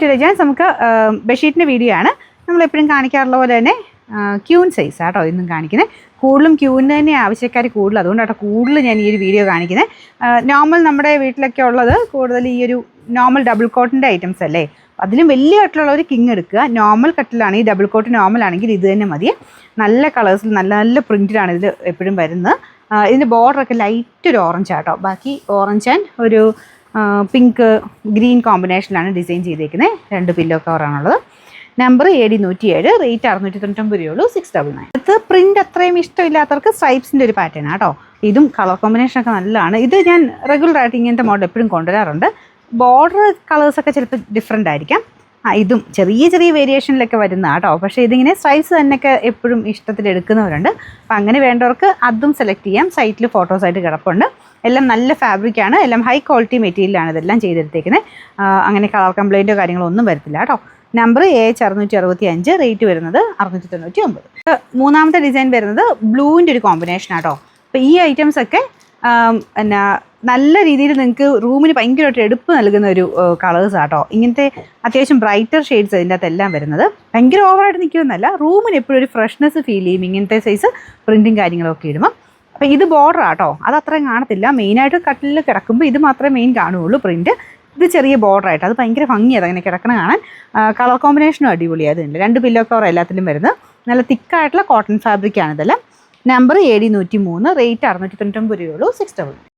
To രജാൻസ്. നമുക്ക് ബെഡ്ഷീറ്റിൻ്റെ video ആണ്. നമ്മളെപ്പോഴും കാണിക്കാറുള്ള പോലെ തന്നെ ക്യൂൻ സൈസ് ആട്ടോ ഇന്നും കാണിക്കുന്നത്. കൂടുതലും ക്യൂവിന് തന്നെ ആവശ്യക്കാർ കൂടുതൽ, അതുകൊണ്ടാട്ടോ കൂടുതൽ ഞാൻ ഈ ഒരു വീഡിയോ കാണിക്കുന്നത്. നോർമൽ നമ്മുടെ വീട്ടിലൊക്കെ ഉള്ളത് കൂടുതൽ ഈ ഒരു നോർമൽ ഡബിൾ കോട്ടിൻ്റെ ഐറ്റംസ് അല്ലേ. അതിലും വലിയ കട്ടിലുള്ള ഒരു കിങ് എടുക്കുക. നോർമൽ കട്ടിലാണ്, ഈ ഡബിൾ കോട്ട് നോർമൽ ആണെങ്കിൽ ഇത് തന്നെ മതി. നല്ല കളേഴ്സിൽ നല്ല നല്ല പ്രിൻറ്റിലാണ് ഇതിൽ എപ്പോഴും വരുന്നത്. ഇതിൻ്റെ ബോർഡറൊക്കെ ലൈറ്റ് ഒരു ഓറഞ്ച് ആട്ടോ. ബാക്കി ഓറഞ്ച് ആൻഡ് ഒരു പിങ്ക് ഗ്രീൻ കോമ്പിനേഷനിലാണ് ഡിസൈൻ ചെയ്തേക്കുന്നത്. 2 പില്ലോ കവറാണുള്ളത്. നമ്പർ AD 107, റേറ്റ് 699 രൂപയുള്ളൂ. 699. ഇത് പ്രിൻ്റ് അത്രയും ഇഷ്ടമില്ലാത്തവർക്ക് സ്ട്രൈപ്സിൻ്റെ ഒരു പാറ്റേൺ ആട്ടോ. ഇതും കളർ കോമ്പിനേഷനൊക്കെ നല്ലതാണ്. ഇത് ഞാൻ റെഗുലറായിട്ട് ഇങ്ങനത്തെ മോഡൽ എപ്പോഴും കൊണ്ടുവരാറുണ്ട്. ബോർഡർ കളേഴ്സൊക്കെ ചിലപ്പോൾ ഡിഫറെൻ്റ് ആയിരിക്കാം. ഇതും ചെറിയ ചെറിയ വേരിയേഷനിലൊക്കെ വരുന്ന കേട്ടോ. പക്ഷേ ഇതിങ്ങനെ സ്ട്രൈപ്സ് തന്നെയൊക്കെ എപ്പോഴും ഇഷ്ടത്തിൽ എടുക്കുന്നവരുണ്ട്. അപ്പോൾ അങ്ങനെ വേണ്ടവർക്ക് അതും സെലക്ട് ചെയ്യാം. സൈറ്റിൽ ഫോട്ടോസായിട്ട് കിടപ്പുണ്ട്. എല്ലാം നല്ല ഫാബ്രിക്കാണ്, എല്ലാം ഹൈ ക്വാളിറ്റി മെറ്റീരിയലാണ് ഇതെല്ലാം ചെയ്തെടുത്തേക്കുന്നത്. അങ്ങനെ കളർ കംപ്ലൈൻറ്റോ കാര്യങ്ങളോ ഒന്നും വരത്തില്ല കേട്ടോ. നമ്പർ AH 665, റേറ്റ് വരുന്നത് 699. മൂന്നാമത്തെ ഡിസൈൻ വരുന്നത് ബ്ലൂവിൻ്റെ ഒരു കോമ്പിനേഷൻ ആട്ടോ. അപ്പോൾ ഈ ഐറ്റംസൊക്കെ നല്ല രീതിയിൽ നിങ്ങൾക്ക് റൂമിന് ഭയങ്കരമായിട്ട് എടുപ്പ് നൽകുന്ന ഒരു കളേഴ്സ് ആട്ടോ. ഇങ്ങനത്തെ അത്യാവശ്യം ബ്രൈറ്റർ ഷെയ്ഡ്സ് അതിൻ്റെ അകത്തെല്ലാം വരുന്നത്. ഭയങ്കര ഓവറായിട്ട് നിൽക്കുമെന്നല്ല, റൂമിന് എപ്പോഴും ഒരു ഫ്രഷ്നെസ് ഫീൽ ചെയ്യും ഇങ്ങനത്തെ സൈസ് പ്രിൻറ്റും കാര്യങ്ങളൊക്കെ ഇടുമ്പോൾ. അപ്പോൾ ഇത് ബോർഡർ ആട്ടോ, അത് അത്രയും കാണത്തില്ല. മെയിനായിട്ട് കട്ടിലിൽ കിടക്കുമ്പോൾ ഇത് മാത്രമേ മെയിൻ കാണുകയുള്ളൂ പ്രിൻറ്റ്. ഇത് ചെറിയ ബോർഡറായിട്ട് അത് ഭയങ്കര ഭംഗിയാണ് അങ്ങനെ കിടക്കണം കാണാൻ. കളർ കോമ്പിനേഷനും അടിപൊളിയാണ്. അതുണ്ട് 2 പില്ലോ കവർ എല്ലാത്തിലും വരുന്നത്. നല്ല തിക്കായിട്ടുള്ള കോട്ടൺ ഫാബ്രിക്കാണ് ഇതെല്ലാം. നമ്പർ AD 103, റേറ്റ് 699 രൂപയുള്ളൂ. 699.